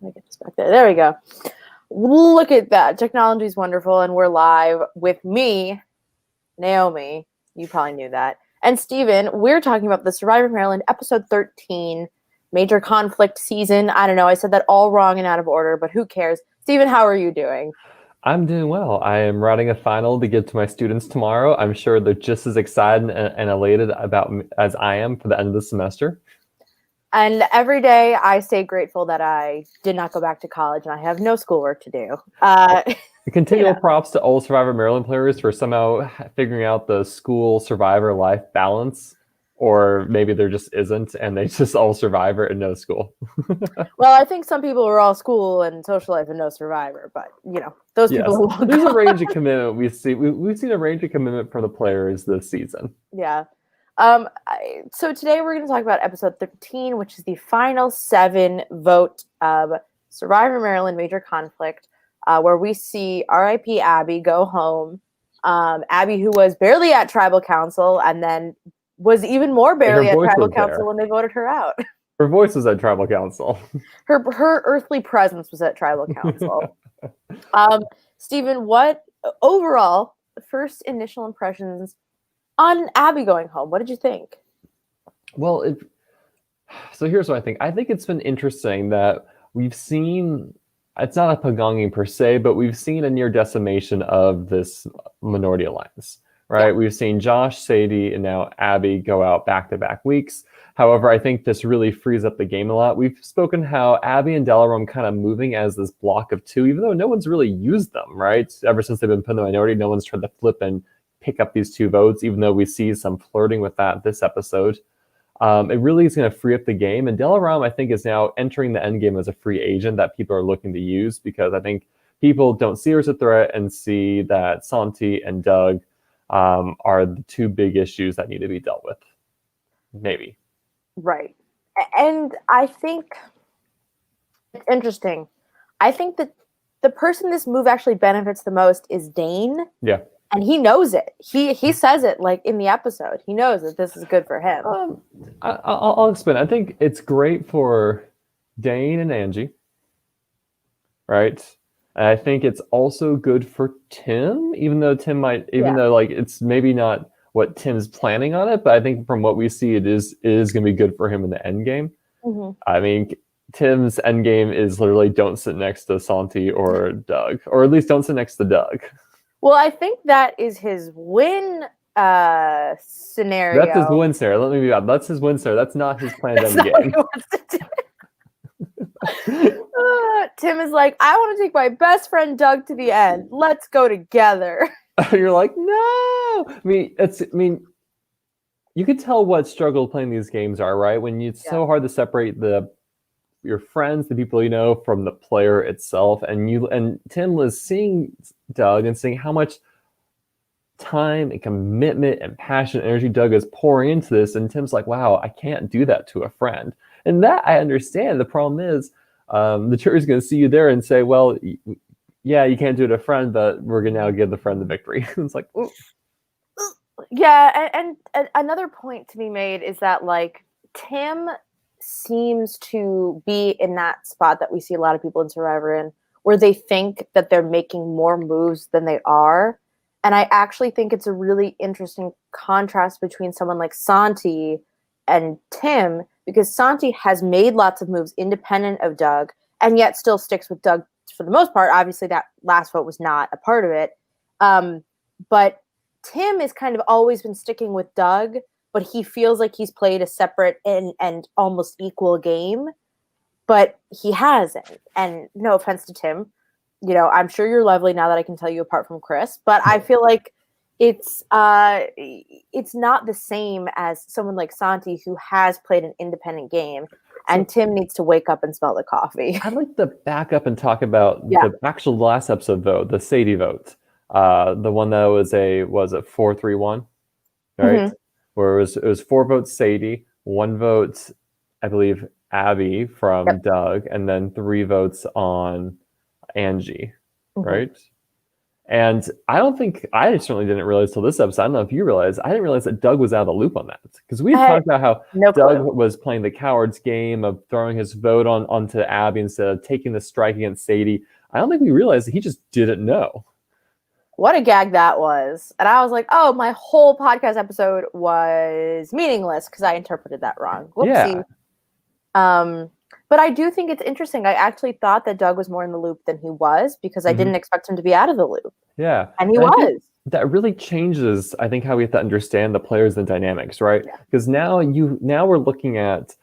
me get this back there. There we go. Look at that. Technology is wonderful, and we're live with me, Naomi. You probably knew that. And Stephen, we're talking about the Survivor Maryland episode 13, Major Conflict Season. I don't know. I said that all wrong and out of order, but who cares? Stephen, how are you doing? I'm doing well. I am writing a final to give to my students tomorrow. I'm sure they're just as excited and elated about as I am for the end of the semester. And every day I stay grateful that I did not go back to college and I have no schoolwork to do. Continual props to all Survivor Maryland players for somehow figuring out the school Survivor life balance. Or maybe there just isn't, and they just all Survivor and no school. Well, I think some people are all school and social life and no Survivor, but those people. There's a range of commitment we see. We've seen a range of commitment from the players this season. Yeah. So today we're going to talk about episode 13, which is the final 7-vote of Survivor Maryland Major Conflict, where we see R.I.P. Abby go home. Abby, who was barely at Tribal Council, and then was even more barely at Tribal Council when they voted her out. Her voice was at Tribal Council. Her earthly presence was at Tribal Council. Stephen, what overall first initial impressions on Abby going home? What did you think? Well, so here's what I think. I think it's been interesting that we've seen, it's not a pagonging per se, but we've seen a near decimation of this minority alliance. Right, yeah. We've seen Josh, Sadie, and now Abby go out back-to-back weeks. However, I think this really frees up the game a lot. We've spoken how Abby and Delaram kind of moving as this block of two, even though no one's really used them, right? Ever since they've been put in the minority, no one's tried to flip and pick up these two votes, even though we see some flirting with that this episode. It really is going to free up the game. And Delaram, I think, is now entering the end game as a free agent that people are looking to use, because I think people don't see her as a threat and see that Santi and Doug are the two big issues that need to be dealt with. Maybe. Right. And I think it's interesting. I think that the person this move actually benefits the most is Dane. Yeah. And he knows it. He says it like in the episode. He knows that this is good for him. I'll explain. I think it's great for Dane and Angie. Right? And I think it's also good for Tim, even though Tim might, though like it's maybe not what Tim's planning on it, but I think from what we see, it is going to be good for him in the end game. Mm-hmm. I mean, Tim's end game is literally don't sit next to Santi or Doug, or at least don't sit next to Doug. Well, I think that is his win scenario. That's his win scenario. Let me be honest. That's his win scenario. That's not his planned end game. Tim is like, I want to take my best friend Doug to the end. Let's go together. You're like, no. I mean, you could tell what struggle playing these games are, right? When it's so hard to separate your friends, the people you know, from the player itself. And Tim was seeing Doug and seeing how much time and commitment and passion and energy Doug is pouring into this. And Tim's like, wow, I can't do that to a friend. And that I understand. The problem is the jury's going to see you there and say, well, yeah, you can't do it to a friend, but we're going to now give the friend the victory. It's like, ooh. Yeah, and another point to be made is that, like, Tim seems to be in that spot that we see a lot of people in Survivor in, where they think that they're making more moves than they are. And I actually think it's a really interesting contrast between someone like Santi and Tim, because Santi has made lots of moves independent of Doug and yet still sticks with Doug for the most part. Obviously, that last vote was not a part of it. But Tim has kind of always been sticking with Doug, but he feels like he's played a separate and almost equal game, but he hasn't. And no offense to Tim, I'm sure you're lovely now that I can tell you apart from Chris, but I feel like it's not the same as someone like Santi who has played an independent game, and Tim needs to wake up and smell the coffee. I'd like to back up and talk about the actual last episode vote, the Sadie vote, the one that was a 4-3-1, right? Mm-hmm. Where it was 4 votes Sadie, 1 vote, I believe, Abby from Doug, and then 3 votes on Angie, right? And I certainly didn't realize till this episode. I don't know if you realize, I didn't realize that Doug was out of the loop on that. Because we I had talked about how no Doug clue. was playing the coward's game of throwing his vote onto Abby instead of taking the strike against Sadie. I don't think we realized that he just didn't know. What a gag that was. And I was like, oh, my whole podcast episode was meaningless because I interpreted that wrong. Whoopsie. Yeah. But I do think it's interesting. I actually thought that Doug was more in the loop than he was because I didn't expect him to be out of the loop. Yeah. And he was. That really changes, I think, how we have to understand the players and dynamics, right? Because now we're looking at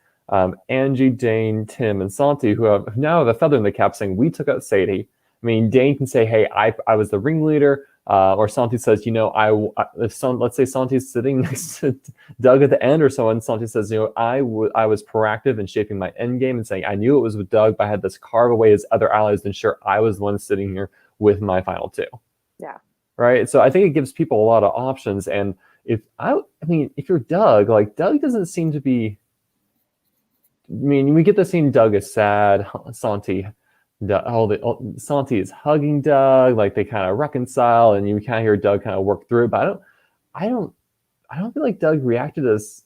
Angie, Dane, Tim, and Santi, who now have a feather in the cap saying, we took out Sadie. I mean, Dane can say, hey, I was the ringleader. Or Santi says, let's say Santi's sitting next to Doug at the end or so, and Santi says, I was proactive in shaping my end game and saying I knew it was with Doug, but I had this carve away his other allies to ensure I was the one sitting here with my final two. Yeah. Right. So I think it gives people a lot of options. And if you're Doug, like Doug doesn't seem to be. I mean, we get the scene Doug is sad, Santi is hugging Doug, like they kind of reconcile, and you kind of hear Doug kind of work through it. But I don't feel like Doug reacted as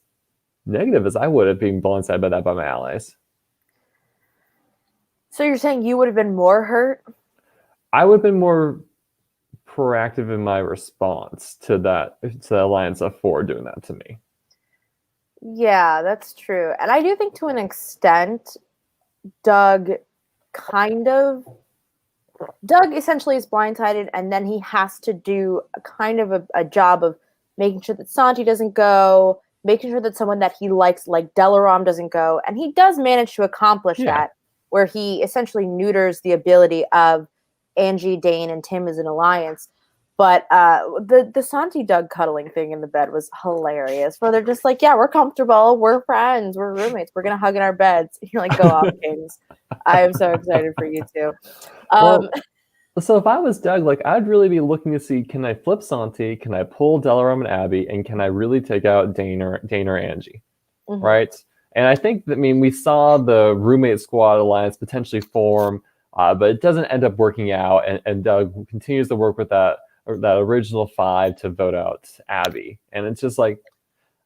negative as I would have been blindsided by that by my allies. So you're saying you would have been more hurt? I would have been more proactive in my response to the Alliance of Four doing that to me. Yeah, that's true. And I do think to an extent, Doug essentially is blindsided, and then he has to do a job of making sure that Santi doesn't go, making sure that someone that he likes, like Delaram, doesn't go. And he does manage to accomplish that, where he essentially neuters the ability of Angie, Dane, and Tim as an alliance. But the Santi Doug cuddling thing in the bed was hilarious. Where they're just like, yeah, we're comfortable, we're friends, we're roommates, we're gonna hug in our beds. You're like, go off, Kings. I am so excited for you too. So if I was Doug, like I'd really be looking to see, can I flip Santi? Can I pull Delaram and Abby? And can I really take out Dane or Angie? Right? And I think that, we saw the roommate squad alliance potentially form, but it doesn't end up working out. And Doug continues to work with that original 5 to vote out Abby. And it's just like,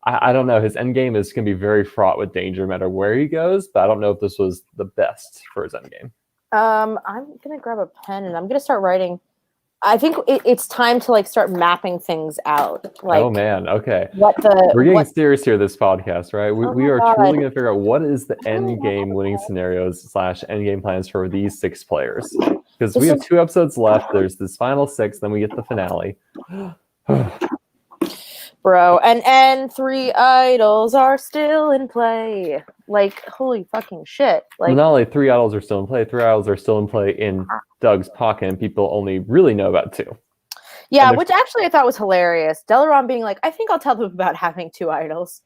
I don't know. His end game is going to be very fraught with danger no matter where he goes, but I don't know if this was the best for his end game. I'm going to grab a pen and I'm going to start writing. I think it's time to start mapping things out. Oh man, okay. We're getting serious here this podcast, right? We are truly going to figure out what is the end game winning scenarios / end game plans for these 6 players. Because we have 2 episodes left. There's this final 6, then we get the finale. Bro, and 3 idols are still in play. Holy fucking shit. Well, not only 3 idols are still in play, 3 idols are still in play in Doug's pocket, and people only really know about 2. Yeah, which actually I thought was hilarious. Delaram being like, I think I'll tell them about having 2 idols.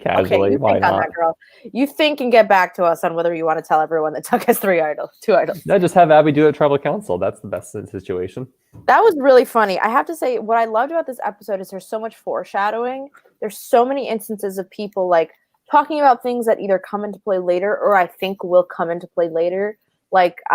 Casually, okay, why not? On that, girl. You think and get back to us on whether you want to tell everyone that Doug has 2 idols. No, just have Abby do it at tribal council. That's the best situation. That was really funny. I have to say, what I loved about this episode is there's so much foreshadowing. There's so many instances of people talking about things that either come into play later or I think will come into play later. There's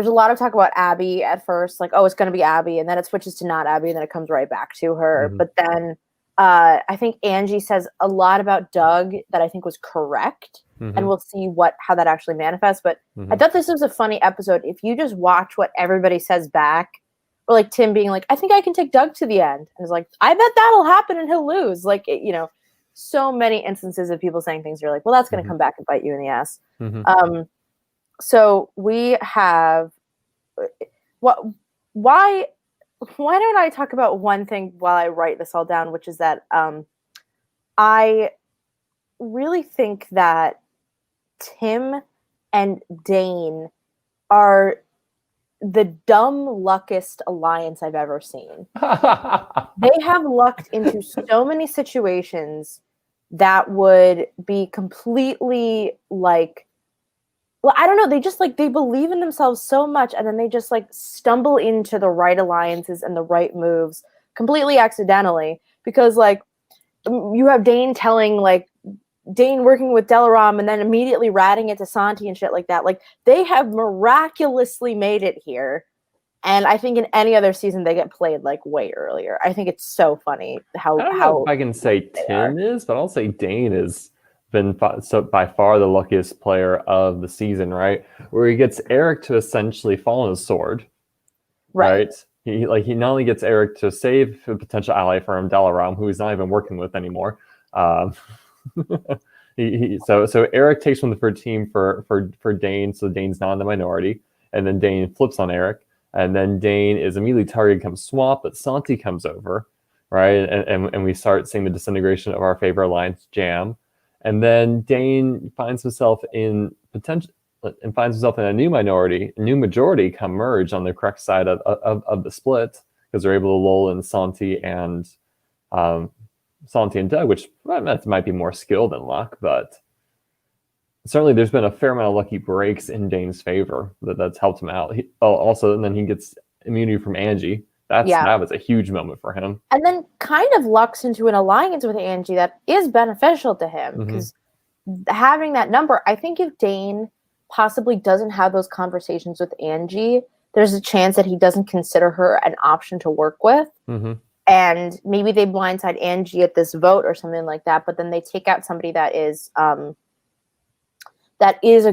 a lot of talk about Abby at first, it's going to be Abby, and then it switches to not Abby, and then it comes right back to her. But then I think Angie says a lot about Doug that I think was correct, and we'll see how that actually manifests. But I thought this was a funny episode. If you just watch what everybody says back, or Tim being like, I think I can take Doug to the end, and it's like, I bet that'll happen and he'll lose. So many instances of people saying things you're like, well, that's going to come back and bite you in the ass. So we have why don't I talk about one thing while I write this all down, which is that I really think that Tim and Dane are the dumb luckiest alliance I've ever seen. They have lucked into so many situations that would be completely I don't know. They just they believe in themselves so much, and then they just stumble into the right alliances and the right moves completely accidentally. Because you have Dane telling Dane working with Delaram, and then immediately ratting it to Santi and shit like that. They have miraculously made it here, And I think in any other season they get played like way earlier. I think it's so funny I don't know if I can say Tim is, but I'll say Dane has been by far the luckiest player of the season, right? Where he gets Eric to essentially fall on his sword, right? He not only gets Eric to save a potential ally from Dalaram, who he's not even working with anymore. So Eric takes one for the team for Dane, so Dane's not in the minority, and then Dane flips on Eric, and then Dane is immediately targeted, comes swamp, but Santi comes over, right, and we start seeing the disintegration of our favorite alliance, Jam, and then Dane finds himself in a new minority, a new majority come merge on the correct side of the split because they're able to lull in Santi and Doug, which might be more skill than luck, but certainly there's been a fair amount of lucky breaks in Dane's favor that's helped him out. And then he gets immunity from Angie. That was a huge moment for him. And then kind of lucks into an alliance with Angie that is beneficial to him because having that number, I think if Dane possibly doesn't have those conversations with Angie, there's a chance that he doesn't consider her an option to work with. And maybe they blindside Angie at this vote or something like that, but then they take out somebody that is a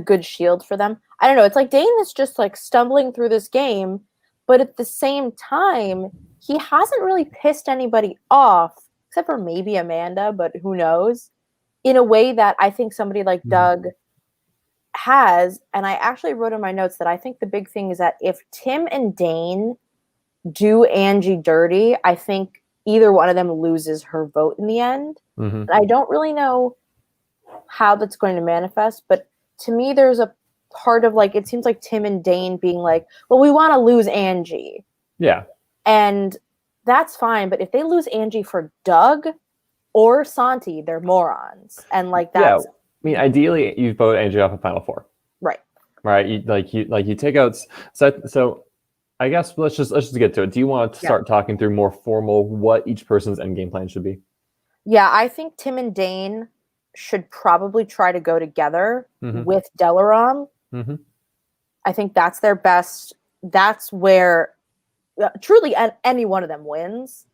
good shield for them. I don't know. It's like Dane is just like stumbling through this game, but at the same time, he hasn't really pissed anybody off, except for maybe Amanda, but who knows, in a way that I think somebody like Doug has. And I actually wrote in my notes that I think the big thing is that if Tim and Dane do Angie dirty, I think either one of them loses her vote in the end. And I don't really know how that's going to manifest, but to me, there's a part of like, it seems like Tim and Dane being like, well, we want to lose Angie. Yeah. And that's fine. But if they lose Angie for Doug or Santi, they're morons. And like, that's, I mean, ideally you vote Angie off of Final Four. Right. You take out, so I guess let's just get to it. Do you want to start talking through more formal what each person's end game plan should be? Yeah, I think Tim and Dane should probably try to go together with Dalaram. I think that's their best. That's where truly any one of them wins.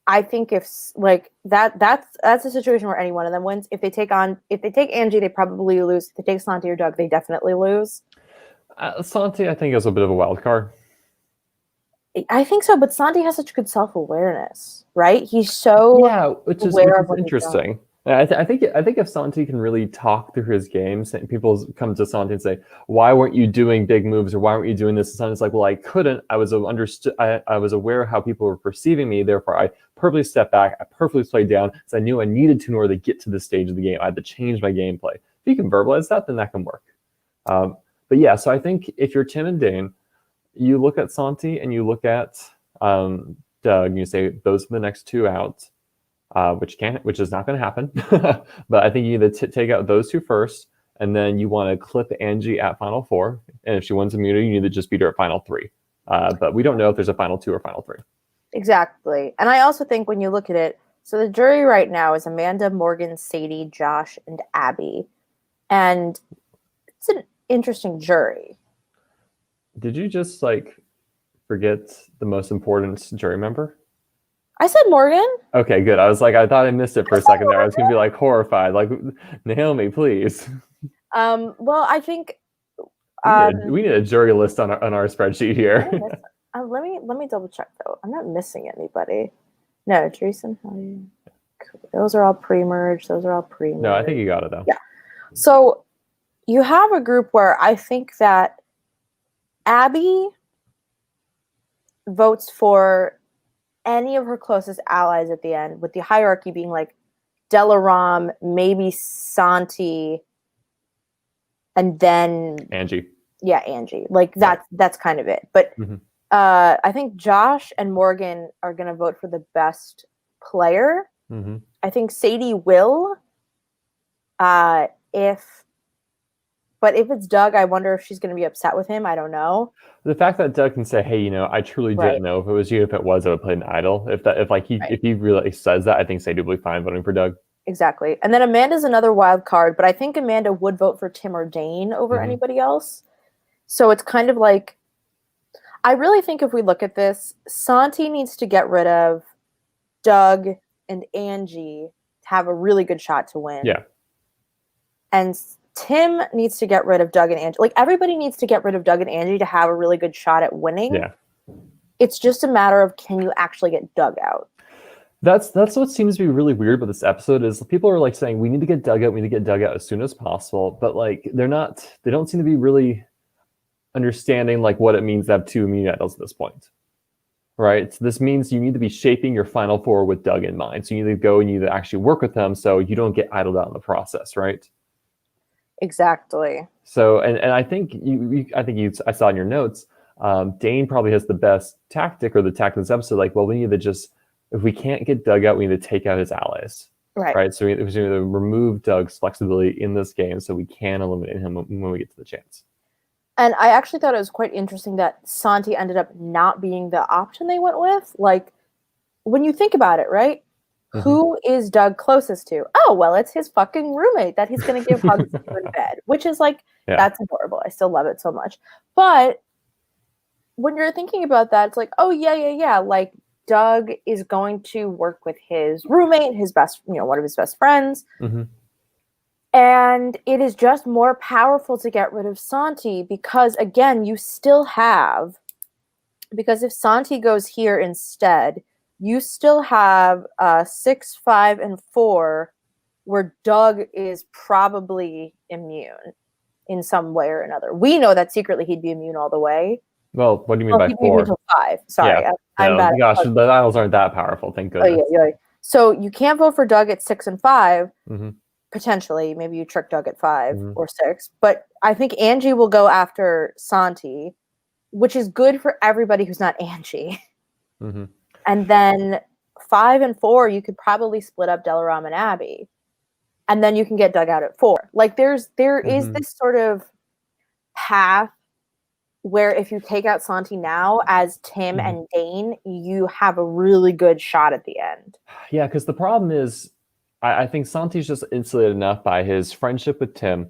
I think if like that's a situation where any one of them wins. If they take Angie, they probably lose. If they take Santi or Doug, they definitely lose. Santi, I think, is a bit of a wild card. I think so, but Santi has such good self-awareness, right? He's so which is interesting. I think if Santi can really talk through his game, people come to Santi and say, "Why weren't you doing big moves, or why weren't you doing this?" And Santi's like, "Well, I couldn't. I was aware of how people were perceiving me. Therefore, I purposely stepped back. I purposely played down because I knew I needed to in order to get to this stage of the game. I had to change my gameplay." If you can verbalize that, then that can work. But yeah, so I think if you're Tim and Dane, you look at Santi and you look at Doug, and you say those are the next two out, which is not going to happen. But I think you need to take out those two first, and then you want to clip Angie at Final Four. And if she wins immunity, you need to just beat her at Final Three. But we don't know if there's a Final Two or Final Three. Exactly. And I also think when you look at it, so the jury right now is Amanda, Morgan, Sadie, Josh, and Abby. And it's an interesting jury. Did you just forget the most important jury member? I said Morgan. Okay, good. I thought I missed it for a second there. I was gonna be horrified. Naomi, please. Well, I think we need a jury list on our spreadsheet here. Let me double check though. I'm not missing anybody. No, Teresa. Those are all pre-merge. Those are all pre-merge. No, I think you got it though. Yeah. So you have a group where I think that Abby votes for any of her closest allies at the end, with the hierarchy being Dalaram, maybe Santi, and then Angie. Yeah, Angie. That's kind of it. But I think Josh and Morgan are going to vote for the best player. I think Sadie will. But if it's Doug, I wonder if she's going to be upset with him. I don't know. The fact that Doug can say, "Hey, I truly didn't know if it was you. If it was, I would play an idol." If he really says that, I think Sadie will be fine voting for Doug. Exactly. And then Amanda's another wild card, but I think Amanda would vote for Tim or Dane over anybody else. So it's kind of I really think if we look at this, Santi needs to get rid of Doug and Angie to have a really good shot to win. Yeah. And Tim needs to get rid of Doug and Angie. Like, everybody needs to get rid of Doug and Angie to have a really good shot at winning. Yeah. It's just a matter of, can you actually get Doug out? That's what seems to be really weird about this episode is people are like saying we need to get Doug out, we need to get Doug out as soon as possible, but like they don't seem to be really understanding like what it means to have two immune idols at this point. Right? So this means you need to be shaping your final four with Doug in mind. So you need to go and you need to actually work with them so you don't get idled out in the process, right? Exactly. So, and I think I saw in your notes, Dane probably has the best tactic or the tactic of this episode. Like, well, we need to just, if we can't get Doug out, we need to take out his allies. Right. So we need to remove Doug's flexibility in this game so we can eliminate him when we get to the chance. And I actually thought it was quite interesting that Santi ended up not being the option they went with. Like, when you think about it, right? Mm-hmm. Who is Doug closest to? Oh, well, it's his fucking roommate that he's going to give hugs to in bed, which is like, that's adorable. I still love it so much. But when you're thinking about that, it's like, oh, yeah. Like, Doug is going to work with his roommate, his best, one of his best friends. Mm-hmm. And it is just more powerful to get rid of Santi because, again, you still have, because if Santi goes here instead, you still have 6, 5, and 4 where Doug is probably immune in some way or another. We know that secretly he'd be immune all the way. Well, what do you mean by 4? He'd be immune until 5. Sorry. Yeah. I'm bad. Gosh, the idols aren't that powerful, thank goodness. Oh, yeah. So you can't vote for Doug at 6 and 5. Mm-hmm. Potentially, maybe you trick Doug at 5 or 6. But I think Angie will go after Santi, which is good for everybody who's not Angie. Mm-hmm. And then 5 and 4, you could probably split up Delaram and Abby. And then you can get Doug out at 4. Like, there is this sort of path where if you take out Santi now as Tim and Dane, you have a really good shot at the end. Yeah, because the problem is, I think Santi's just insulated enough by his friendship with Tim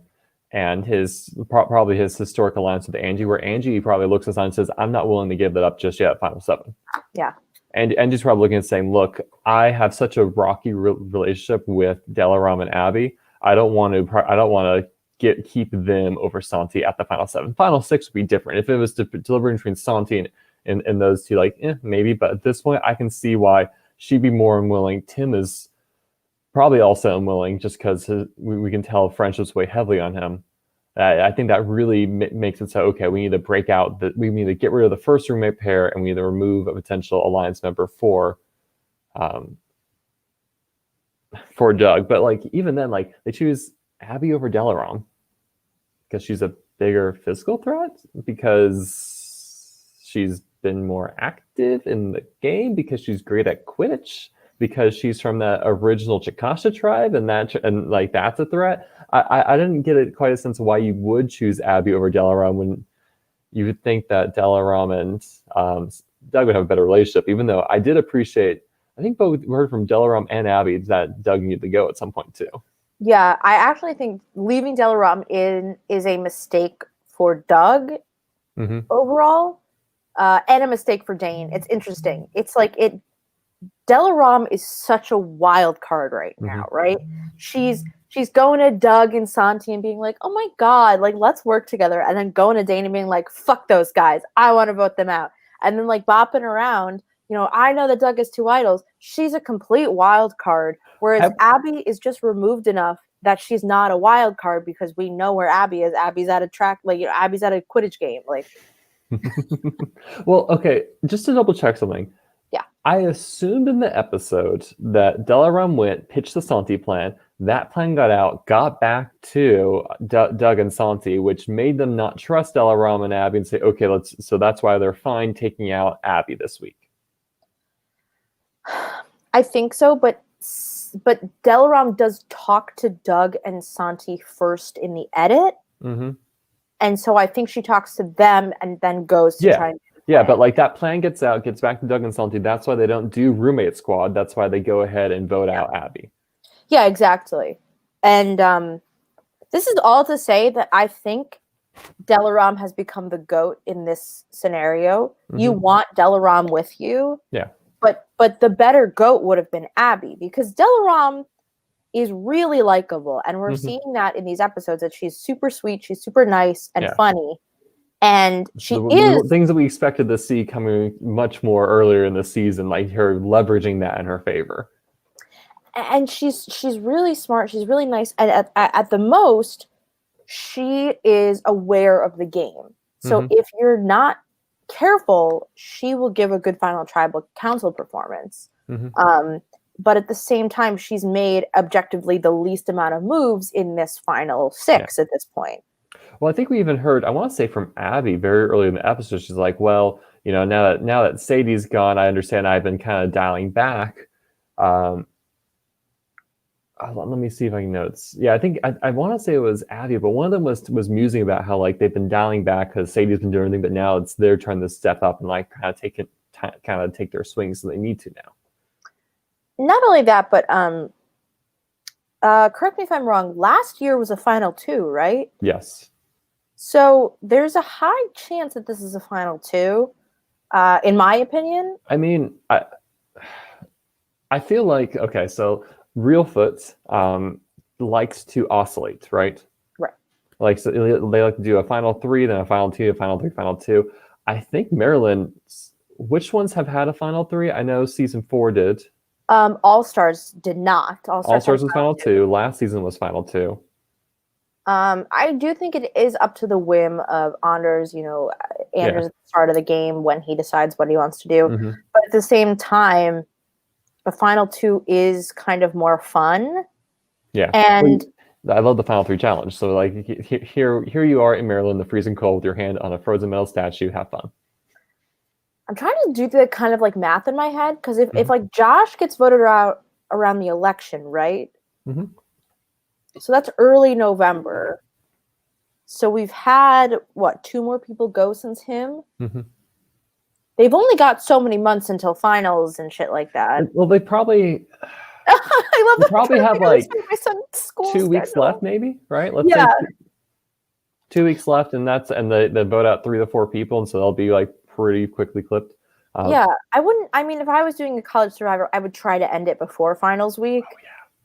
and his probably his historic alliance with Angie, where Angie probably looks at Santi and says, I'm not willing to give that up just yet at Final 7. Yeah. And Angie's probably looking and saying, look, I have such a rocky relationship with Delaram and Abby. I don't want to keep them over Santi at the Final 7. Final 6 would be different. If it was deliberating between Santi and those two, like, maybe. But at this point, I can see why she'd be more unwilling. Tim is probably also unwilling just because we can tell friendships weigh heavily on him. I think that really makes it so, okay, we need to break out, we need to get rid of the first roommate pair and we need to remove a potential alliance member for Doug. But like, even then, like, they choose Abby over Delaram because she's a bigger physical threat, because she's been more active in the game, because she's great at Quidditch, because she's from that original Chikasha tribe, and that's a threat. I didn't get it quite a sense of why you would choose Abby over Delaram when you would think that Delaram and Doug would have a better relationship, even though I did appreciate, I think both we heard from Delaram and Abby that Doug needed to go at some point too. Yeah, I actually think leaving Delaram in is a mistake for Doug overall, and a mistake for Dane. It's interesting. It's like Delaram is such a wild card right now, right? She's going to Doug and Santi and being like, oh my God, like, let's work together. And then going to Dane and being like, fuck those guys. I want to vote them out. And then like bopping around, I know that Doug has 2 idols. She's a complete wild card. Whereas Abby is just removed enough that she's not a wild card because we know where Abby is. Abby's at a track, like, Abby's at a Quidditch game. Like, well, okay, just to double check something. Yeah. I assumed in the episode that Delaram went, pitched the Santi plan. That plan got out, got back to Doug and Santi, which made them not trust Delaram and Abby and say, okay, so that's why they're fine taking out Abby this week. I think so, but Delaram does talk to Doug and Santi first in the edit. Mm-hmm. And so I think she talks to them and then goes to try and... Yeah, but like that plan gets out, gets back to Doug and Santi. That's why they don't do roommate squad. That's why they go ahead and vote out Abby. Yeah, exactly. And this is all to say that I think Delaram has become the GOAT in this scenario. Mm-hmm. You want Delaram with you. Yeah. But the better GOAT would have been Abby, because Delaram is really likable, and we're seeing that in these episodes, that she's super sweet, she's super nice and funny, and the things that we expected to see coming much more earlier in the season, like her leveraging that in her favor. And she's really smart, she's really nice, and at the most, she is aware of the game. So if you're not careful, she will give a good final tribal council performance. But at the same time, she's made objectively the least amount of moves in this final 6 at this point. Well, I think we even heard, I want to say from Abby very early in the episode, she's like, well, you know, now that Sadie's gone, I understand I've been kind of dialing back. Let me see if I can notes. Yeah, I think I want to say it was Abby, but one of them was musing about how like they've been dialing back because Sadie's been doing everything, but now it's their turn to step up and like kind of take their swings, so they need to now. Not only that, but correct me if I'm wrong, last year was a final 2, right? Yes. So there's a high chance that this is a final 2, in my opinion. I mean, I feel like, okay, so Reelfoot likes to oscillate, right? Right. Like, so they like to do a final 3, then a final 2, a final 3, final 2. I think Maryland, which ones have had a final 3? I know season 4 did. All Stars did not. All Stars was final 2. Last season was final 2. I do think it is up to the whim of Anders, Anders at the start of the game when he decides what he wants to do. But at the same time, the final 2 is kind of more fun. Yeah. And I love the final 3 challenge. So like here you are in Maryland, the freezing cold with your hand on a frozen metal statue. Have fun. I'm trying to do the kind of like math in my head, because if like Josh gets voted out around the election, right? So that's early November. So we've had, 2 more people go since him? They've only got so many months until finals and shit like that. Well, they probably... I love that. Probably have like my son's school 2 weeks left, maybe, right? Let's say 2 weeks left, and they vote out 3 to 4 people, and so they'll be like pretty quickly clipped. If I was doing a college survivor, I would try to end it before finals week.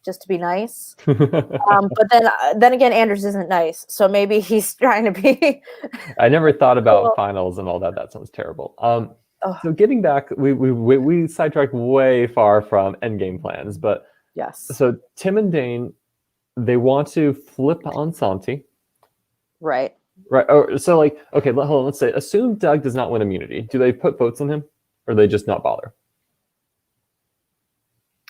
Just to be nice. But then again, Anders isn't nice, so maybe he's trying to be. I never thought about finals and all that. That sounds terrible. So getting back, we sidetracked way far from endgame plans, but yes. So Tim and Dane, they want to flip on Santi. Right. Right. So like, okay, hold on. Let's say, assume Doug does not win immunity. Do they put votes on him, or they just not bother?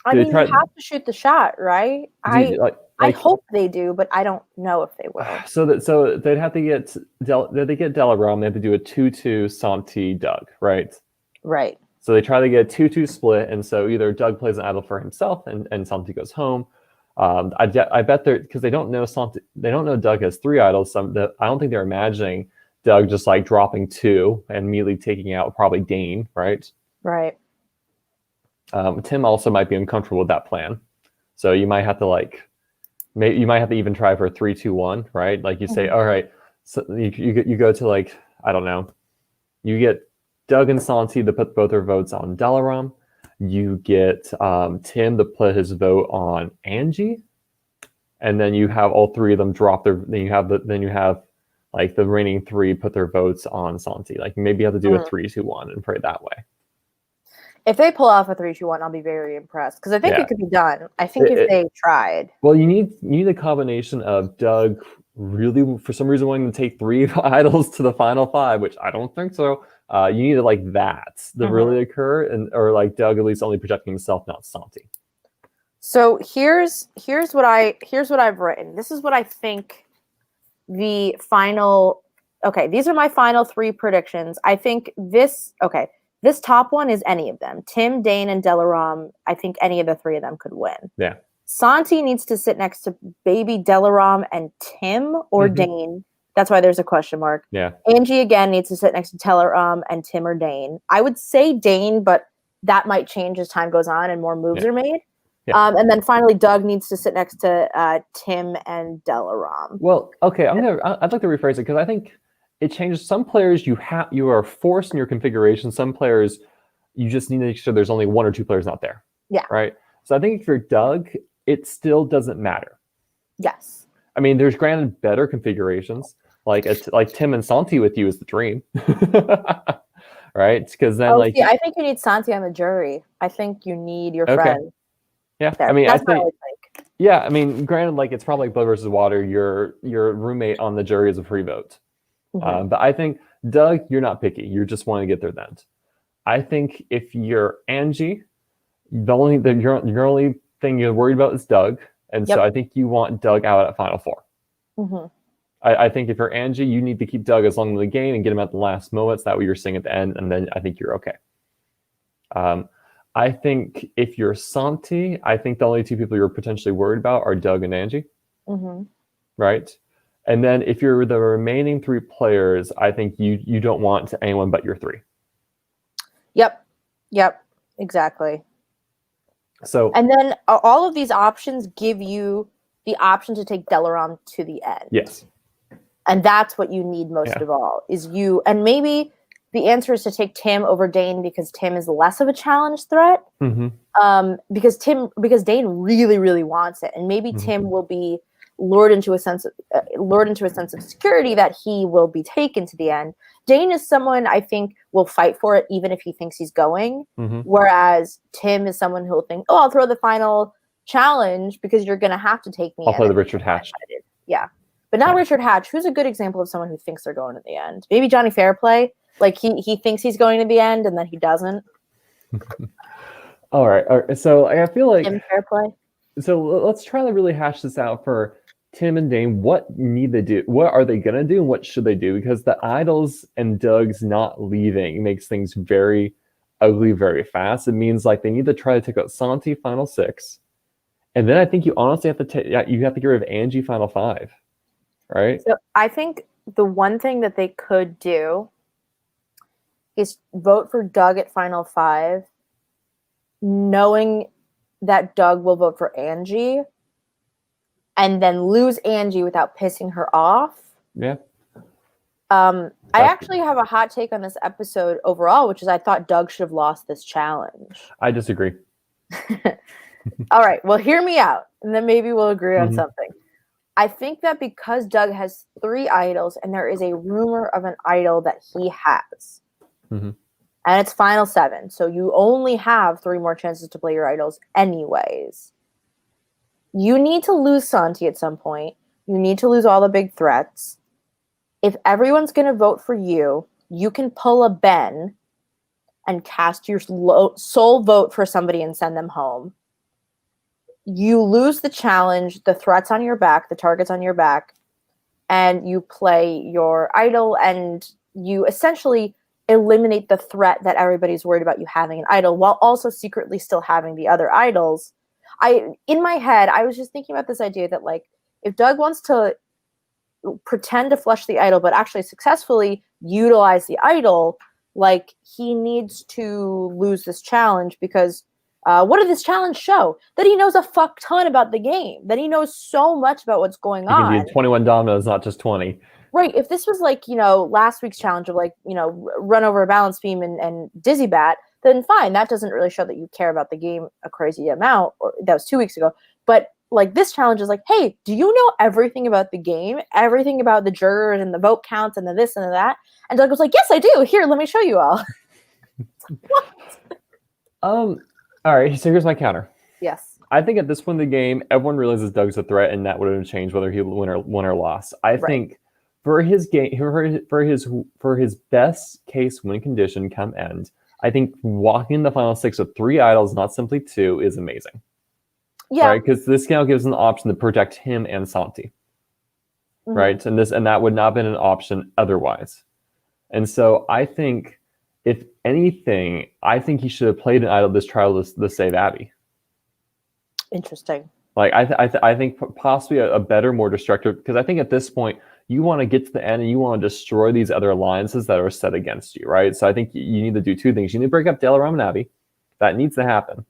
I mean, you have to shoot the shot, right? I hope they do, but I don't know if they will. So they'd have to get Delaram. They have to do a 2-2 Santi Doug, right? Right. So they try to get a 2-2 split, and so either Doug plays an idol for himself, and Santi goes home. I bet because they don't know Santi, they don't know Doug has 3 idols. I don't think they're imagining Doug just like dropping 2 and immediately taking out probably Dane, right? Right. Tim also might be uncomfortable with that plan, so you might have to you might have to even try for a 3-2-1, right? Like you say, all right, so you go to like, I don't know, you get Doug and Santi to put both their votes on Delaram. You get Tim to put his vote on Angie, and then you have all 3 of them drop their. Then you have like the remaining 3 put their votes on Santi. Like maybe you have to do a 3-2-1 and pray that way. If they pull off a 3-2-1, I'll be very impressed, because I think it could be done. I think if they tried. Well, you need a combination of Doug really, for some reason, wanting to take 3 idols to the final 5, which I don't think so. You need it like that to really occur, or like Doug at least only projecting himself, not Santi. So here's what I've written. This is what I think the final. Okay, these are my final 3 predictions. I think this. Okay. This top one is any of them. Tim, Dane, and Delaram. I think any of the 3 of them could win. Yeah. Santi needs to sit next to baby Delaram and Tim or Dane. That's why there's a question mark. Yeah. Angie again needs to sit next to Delaram and Tim or Dane. I would say Dane, but that might change as time goes on and more moves are made. Yeah. And then finally, Doug needs to sit next to Tim and Delaram. Well, okay, I'd like to rephrase it because I think it changes. Some players you are forced in your configuration. Some players you just need to make sure there's only one or two players not there. Yeah. Right. So I think if you're Doug, it still doesn't matter. Yes. I mean, there's granted better configurations. Like Tim and Santi with you is the dream. Right? Because then I think you need Santi on the jury. I think you need your friend. Yeah. There. I mean, That's I think. Yeah, I mean, granted, like it's probably like blood versus water. Your roommate on the jury is a free vote. Mm-hmm. But I think Doug, you're not picky. You just want to get there then. I think if you're Angie, your only thing you're worried about is Doug, and so I think you want Doug out at Final Four. Mm-hmm. I think if you're Angie, you need to keep Doug as long as the game and get him at the last moments. That way you're seeing at the end, and then I think you're okay. I think if you're Santi, I think the only two people you're potentially worried about are Doug and Angie. Mm-hmm. Right? And then if you're the remaining three players, I think you don't want anyone but your three. Yep, exactly. So, and then all of these options give you the option to take Delaram to the end. Yes. And that's what you need most of all is you. And maybe the answer is to take Tim over Dane because Tim is less of a challenge threat. Mm-hmm. Because Dane really, really wants it, and maybe Tim will be lured into a sense of security that he will be taken to the end. Dane is someone I think will fight for it even if he thinks he's going. Whereas Tim is someone who will think, "Oh, I'll throw the final challenge because you're going to have to take me." I'll play the Richard Hatch. Yeah, but not Richard Hatch, who's a good example of someone who thinks they're going to the end. Maybe Johnny Fairplay, like he thinks he's going to the end and then he doesn't. All right. So I feel like Tim Fairplay. So let's try to really hash this out for Tim and Dane. What need they do? What are they gonna do? And what should they do? Because the idols and Doug's not leaving makes things very ugly very fast. It means like they need to try to take out Santi final 6, and then I think you honestly have to get rid of Angie final 5, right? So I think the one thing that they could do is vote for Doug at final 5, knowing that Doug will vote for Angie, and then lose Angie without pissing her off. Yeah. I actually have a hot take on this episode overall, which is I thought Doug should have lost this challenge. I disagree. All right. Well, hear me out, and then maybe we'll agree on something. I think that because Doug has 3 idols, and there is a rumor of an idol that he has, and it's final 7, so you only have 3 more chances to play your idols anyways. You need to lose Santi at some point. You need to lose all the big threats. If everyone's going to vote for you, you can pull a Ben and cast your sole vote for somebody and send them home. You lose the challenge, the threats on your back, the targets on your back, and you play your idol, and you essentially eliminate the threat that everybody's worried about you having an idol while also secretly still having the other idols. In my head, I was just thinking about this idea that, like, if Doug wants to pretend to flush the idol but actually successfully utilize the idol, like, he needs to lose this challenge because what did this challenge show? That he knows a fuck ton about the game, that he knows so much about what's going on. He can do 21 dominoes, not just 20. Right. If this was like, last week's challenge of like, run over a balance beam and dizzy bat, then fine. That doesn't really show that you care about the game a crazy amount. Or that was 2 weeks ago. But like this challenge is like, hey, do you know everything about the game? Everything about the jurors and the vote counts and the this and the that? And Doug was like, yes, I do. Here, let me show you all. What? All right. So here's my counter. Yes. I think at this point in the game, everyone realizes Doug's a threat, and that wouldn't change whether he won or lost. I think for his game, for his best case win condition come end, I think walking the final 6 with 3 idols, not simply 2, is amazing. Yeah, right. Because this now gives an option to protect him and Santi, right? And that would not have been an option otherwise. And so I think, if anything, I think he should have played an idol this trial to save Abby. Interesting. Like I think possibly a better, more destructive, because I think at this point you want to get to the end and you want to destroy these other alliances that are set against you, right? So I think you need to do 2 things. You need to break up Delaram and Abby. That needs to happen.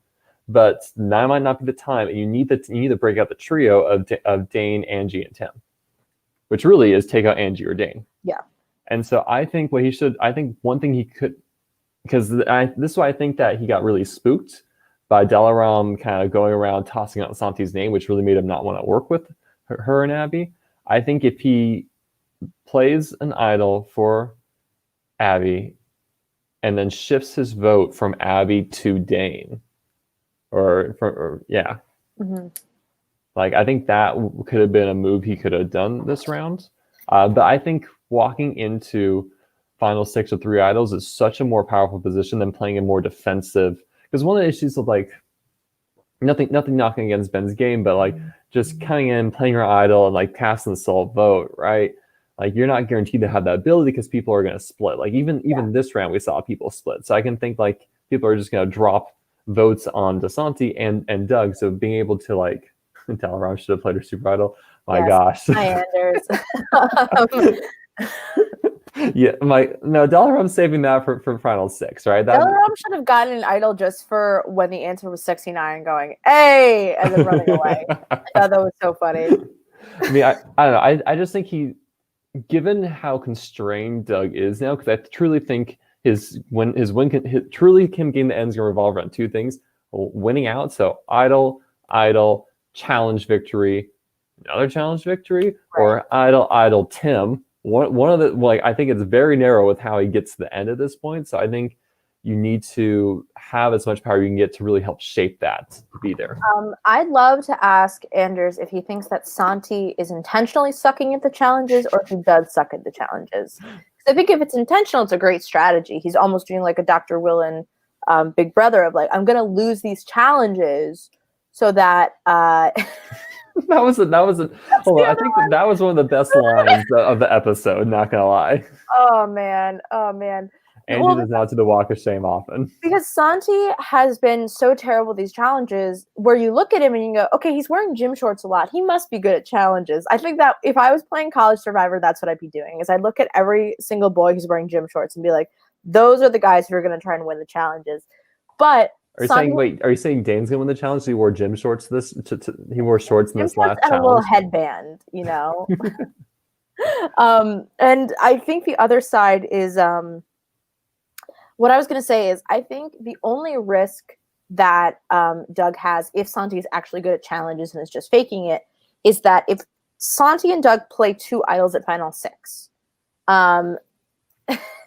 but now might not be the time, and you need to break out the trio of Dane, Angie, and Tim, which really is take out Angie or Dane. Yeah. And so I think I think one thing he could, because this is why I think that he got really spooked by Dalaram kind of going around tossing out Santi's name, which really made him not want to work with her and Abby. I think if he plays an idol for Abby and then shifts his vote from Abby to Dane, yeah. Mm-hmm. Like, I think that could have been a move he could have done this round. But I think walking into final 6 with 3 idols is such a more powerful position than playing a more defensive. Because one of the issues of like nothing knocking against Ben's game, but like just coming in, playing your idol, and like casting the salt vote, right? Like, you're not guaranteed to have that ability because people are going to split. Like even this round, we saw people split. So I can think like people are just going to drop votes on DeSanti and Doug. So being able to like, Dalaram should have played her super idol. My gosh. Hi, Anders. Yeah, no, Dalaram's saving that for final 6, right? Dalaram should have gotten an idol just for when the answer was 69, going, "Hey," and then running away. I thought that was so funny. I mean, I don't know. I just think given how constrained Doug is now, because I truly think his win truly him getting the end's gonna revolve around 2 things: winning out, so idol, challenge victory, another challenge victory, right, or idol Tim. One of the, like, I think it's very narrow with how he gets to the end at this point. So I think you need to have as much power you can get to really help shape that to be there. I'd love to ask Anders if he thinks that Santi is intentionally sucking at the challenges or if he does suck at the challenges. Because I think if it's intentional, it's a great strategy. He's almost doing like a Dr. Willen Big Brother of like, I'm going to lose these challenges so that... That was I think that was one of the best lines of the episode, not gonna lie. Oh man. Angie does not do the walk of shame often. Because Santi has been so terrible at these challenges where you look at him and you go, okay, he's wearing gym shorts a lot. He must be good at challenges. I think that if I was playing College Survivor, that's what I'd be doing, is I'd look at every single boy who's wearing gym shorts and be like, those are the guys who are going to try and win the challenges. But are you saying Dane's gonna win the challenge? So he wore gym shorts he wore shorts in this last challenge? And a little headband, you know. And I think the other side is what I was gonna say is I think the only risk that Doug has, if Santi is actually good at challenges and is just faking it, is that if Santi and Doug play 2 idols at final 6,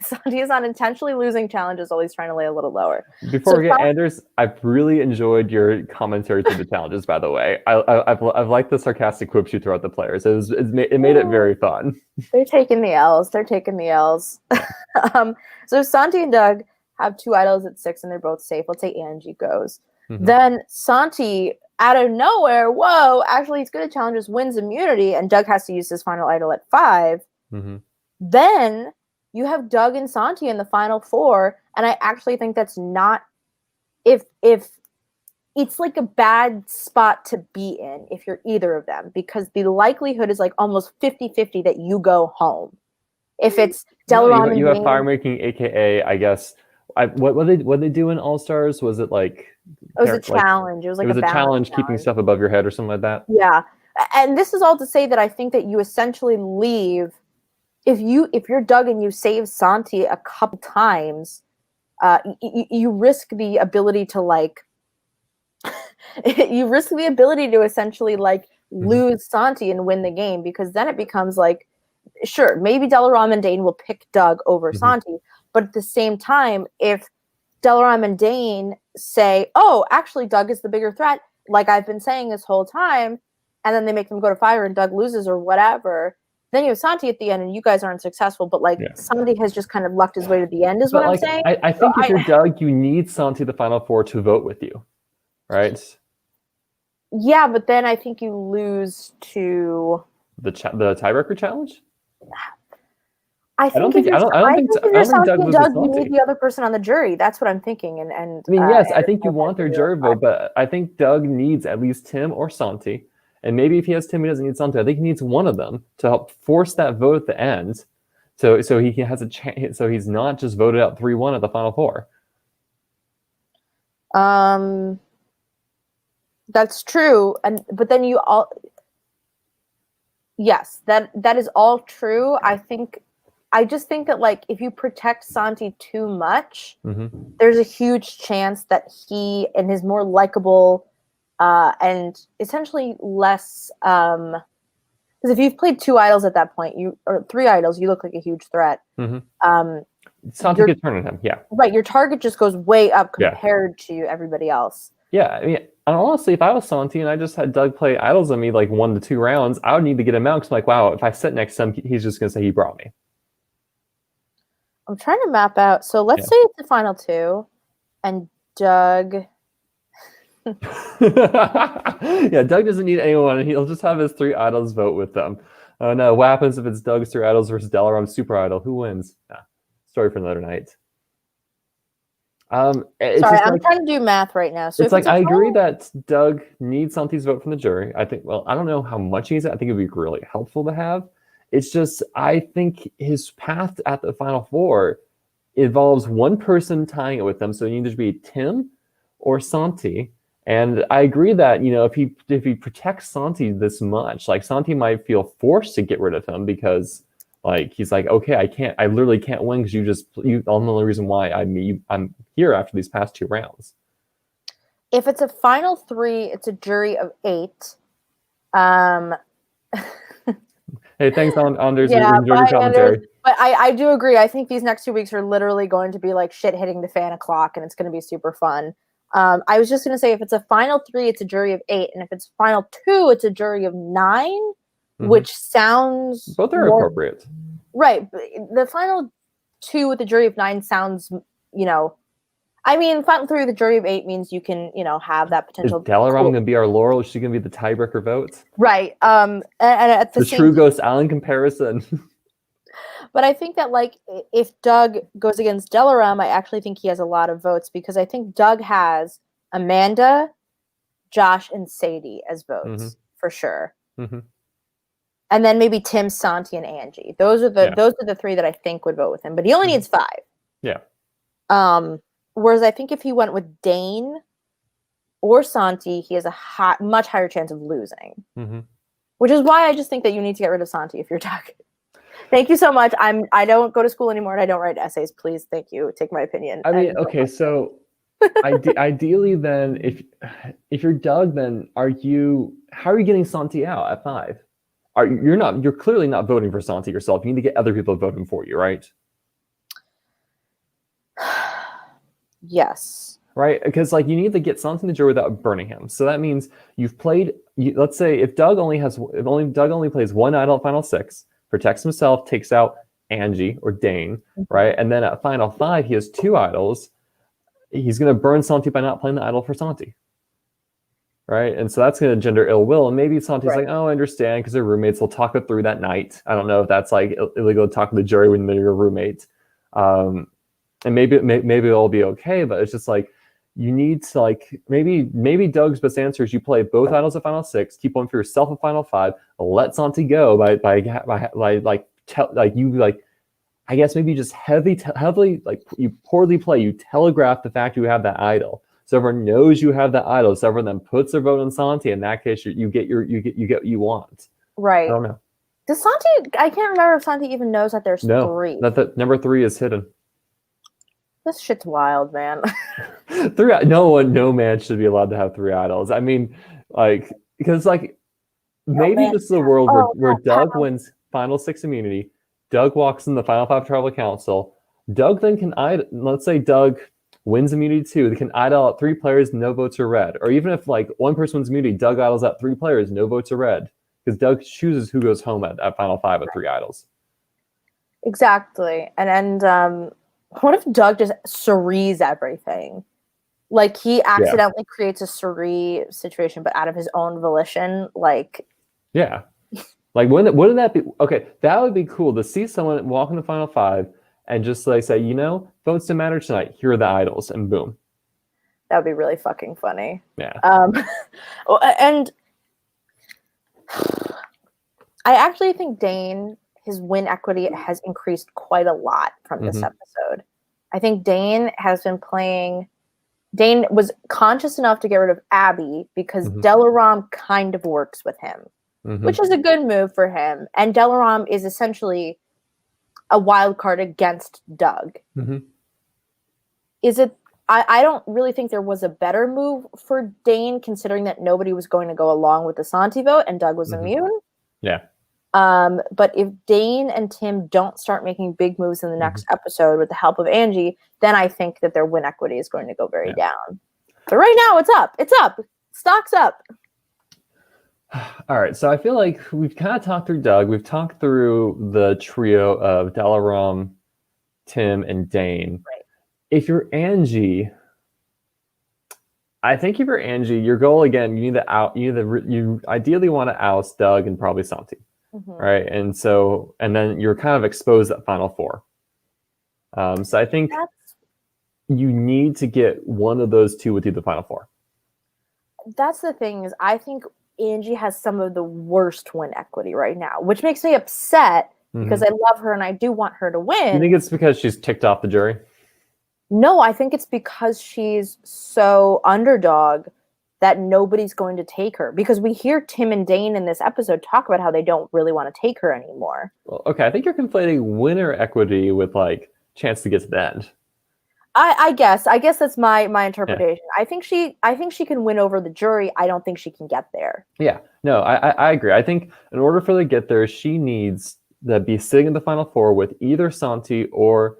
Santi is not intentionally losing challenges, while he's trying to lay a little lower. Before we get Anders, I've really enjoyed your commentary to the challenges, by the way. I've liked the sarcastic quips you throw at the players. It made it very fun. They're taking the L's. So Santi and Doug have 2 idols at 6 and they're both safe. Let's say Angie goes. Mm-hmm. Then Santi, out of nowhere, actually he's good at challenges, wins immunity, and Doug has to use his final idol at 5. Mm-hmm. Then you have Doug and Santi in the final 4, and I actually think that's not, if it's like a bad spot to be in if you're either of them, because the likelihood is like almost 50-50 that you go home. If it's Dalaram and you have fire making, aka I guess what they do in All Stars, was it like it was a challenge? It was like a challenge keeping stuff above your head or something like that. Yeah, and this is all to say that I think that you essentially leave. If you're Doug and you save Santi a couple times, you risk the ability to like, you risk the ability to essentially like lose Santi and win the game, because then it becomes like, sure, maybe Dalaram and Dane will pick Doug over Santi, but at the same time, if Dalaram and Dane say, oh, actually Doug is the bigger threat, like I've been saying this whole time, and then they make them go to fire and Doug loses or whatever, then you have Santi at the end and you guys aren't successful, but like Santi has just kind of lucked his way to the end is what I'm saying. I think if you're Doug, you need Santi the final 4 to vote with you, right? Yeah, but then I think you lose to the tiebreaker challenge. I don't think Doug you need the other person on the jury. That's what I'm thinking. And I mean, yes, I think you want their jury vote, but I think Doug needs at least Tim or Santi. And maybe if he has Tim, he doesn't need Santi. I think he needs one of them to help force that vote at the end, so he has a chance. So he's not just voted out 3-1 at the final 4. That's true. But then you all, yes, that is all true. I just think that like if you protect Santi too much, there's a huge chance that he and his more likable and essentially less because if you've played 2 idols at that point, or 3 idols, you look like a huge threat. Santi could turn on him, yeah. Right, your target just goes way up Yeah. compared to everybody else. Yeah, I mean, and honestly, if I was Santi and I just had Doug play idols on me like 1 to 2 rounds, I would need to get him out because I'm like, wow, if I sit next to him, he's just gonna say he brought me. I'm trying to map out. So let's say it's the final 2, and Doug. Yeah, Doug doesn't need anyone, and he'll just have his 3 idols vote with them. Oh no, what happens if it's Doug's 3 idols versus Delaram's super idol? Who wins? Nah, story for another night. It's Sorry, just I'm like, trying to do math right now. So it's like I agree that Doug needs Santi's vote from the jury. I think, well, I don't know how much he needs it. I think it would be really helpful to have. It's just, I think his path at the final 4 involves one person tying it with them. So it needs to be Tim or Santi. And I agree that, you know, if he protects Santi this much, like Santi might feel forced to get rid of him because like he's like, okay, I literally can't win because you the only reason why I'm here after these past 2 rounds. If it's a final 3, it's a jury of 8. Hey, thanks, Anders. Yeah, We enjoyed your commentary. But I do agree. I think these next 2 weeks are literally going to be like shit hitting the fan o'clock, and it's going to be super fun. I was just going to say, if it's a final 3, it's a jury of 8, and if it's final 2, it's a jury of 9, which sounds both are appropriate. Right. The final 2 with a jury of 9 sounds, you know, I mean, final 3 with a jury of 8 means you can, you know, have that potential. Is Delaram going to be our Laurel? Is she going to be the tiebreaker vote? Right. And at the same true Ghost Island comparison. But I think that, like, if Doug goes against Delaram, I actually think he has a lot of votes because I think Doug has Amanda, Josh, and Sadie as votes for sure. And then maybe Tim, Santi, and Angie. Those are the 3 that I think would vote with him. But he only needs 5. Yeah. Whereas I think if he went with Dane or Santi, he has a much higher chance of losing. Which is why I just think that you need to get rid of Santi if you're Doug. Thank you so much. I don't go to school anymore and I don't write essays. Please, thank you. Take my opinion. I mean, okay, so ideally, then, if you're Doug, then how are you getting Santi out at 5? You're clearly not voting for Santi yourself. You need to get other people to vote him for you, right? Yes. Right, because like you need to get Santi in the jury without burning him. So that means you've played. Let's say if Doug only plays 1 idol at final 6, protects himself, takes out Angie or Dane, right? And then at final 5, he has 2 idols. He's going to burn Santi by not playing the idol for Santi, right? And so that's going to engender ill will. And maybe Santi's like, oh, I understand, because they're roommates. They'll talk it through that night. I don't know if that's like illegal to talk to the jury when they're your roommate. And maybe it'll be okay, but it's just like you need to like maybe Doug's best answer is you play both idols at final 6, keep one for yourself at final 5, let Santi go I guess maybe just heavily like you poorly play. You telegraph the fact you have that idol, so everyone knows you have that idol. So everyone then puts their vote on Santi. In that case, you get what you want. Right. I don't know. Does Santi? I can't remember if Santi even knows that there's 3. That number 3 is hidden. This shit's wild, man. 3. No man should be allowed to have 3 idols. I mean, like because like maybe this is a world where Doug wins final 6 immunity. Doug walks in the final 5 tribal council. Doug then can let's say Doug wins immunity too. They can idol out 3 players, no votes are read. Or even if like one person wins immunity, Doug idols out 3 players, no votes are read. Because Doug chooses who goes home at final 5 with 3 idols. Exactly. And what if Doug just Cerees everything? Like he accidentally creates a Ceree situation, but out of his own volition, like. Yeah. Like wouldn't that be okay? That would be cool to see someone walk in the final 5 and just like say, votes don't matter tonight. Here are the idols, and boom. That would be really fucking funny. Yeah. And I actually think Dane, his win equity has increased quite a lot from this episode. I think Dane has been playing Dane was conscious enough to get rid of Abby because Mhm. Delaram kind of works with him, Mhm. which is a good move for him. And Delaram is essentially a wild card against Doug. Mhm. Is it? I don't really think there was a better move for Dane, considering that nobody was going to go along with the Santi vote and Doug was Mhm. immune. Yeah. But if Dane and Tim don't start making big moves in the next Mhm. episode with the help of Angie, then I think that their win equity is going to go very Yeah. down. But right now, it's up. It's up. Stock's up. All right, so I feel like we've kind of talked through Doug. We've talked through the trio of Dalaram, Tim, and Dane. Right. If you're Angie, I think if you're Angie, your goal again, you ideally want to oust Doug and probably Santi, right? And then you're kind of exposed at Final Four. So I think you need to get one of those two with you the Final Four. That's the thing is, I think Angie has some of the worst win equity right now, which makes me upset because I love her and I do want her to win. You think it's because she's ticked off the jury? No, I think it's because she's so underdog that nobody's going to take her. Because we hear Tim and Dane in this episode talk about how they don't really want to take her anymore. Well, okay, I think you're conflating winner equity with like chance to get to the end. I guess that's my interpretation. Yeah. I think she can win over the jury. I don't think she can get there. Yeah, no, I agree. I think in order for her to get there, she needs to be sitting in the Final Four with either Santi or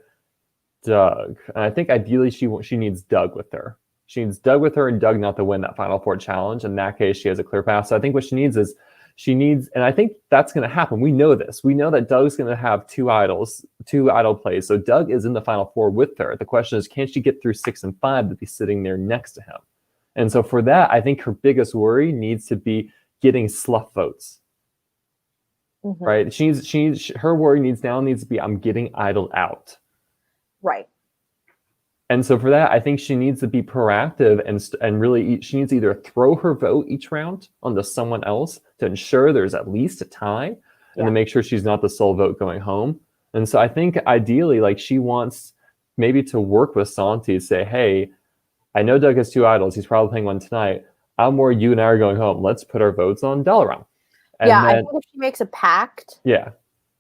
Doug. And I think ideally she needs Doug with her. She needs Doug with her and Doug not to win that Final Four challenge. In that case, she has a clear path. So I think what she needs, and I think that's going to happen. We know this. We know that Doug's going to have two idol plays. So Doug is in the Final Four with her. The question is, can she get through 6 and 5 to be sitting there next to him? And so for that, I think her biggest worry needs to be getting slough votes. Right? Her worry needs to be, I'm getting idled out. Right. And so for that, I think she needs to be proactive and really, she needs to either throw her vote each round onto someone else to ensure there's at least a tie and to make sure she's not the sole vote going home. And so I think ideally, like she wants maybe to work with Santi to say, hey, I know Doug has 2 idols. He's probably playing one tonight. I'm worried you and I are going home. Let's put our votes on Dalaram. I think if she makes a pact. Yeah.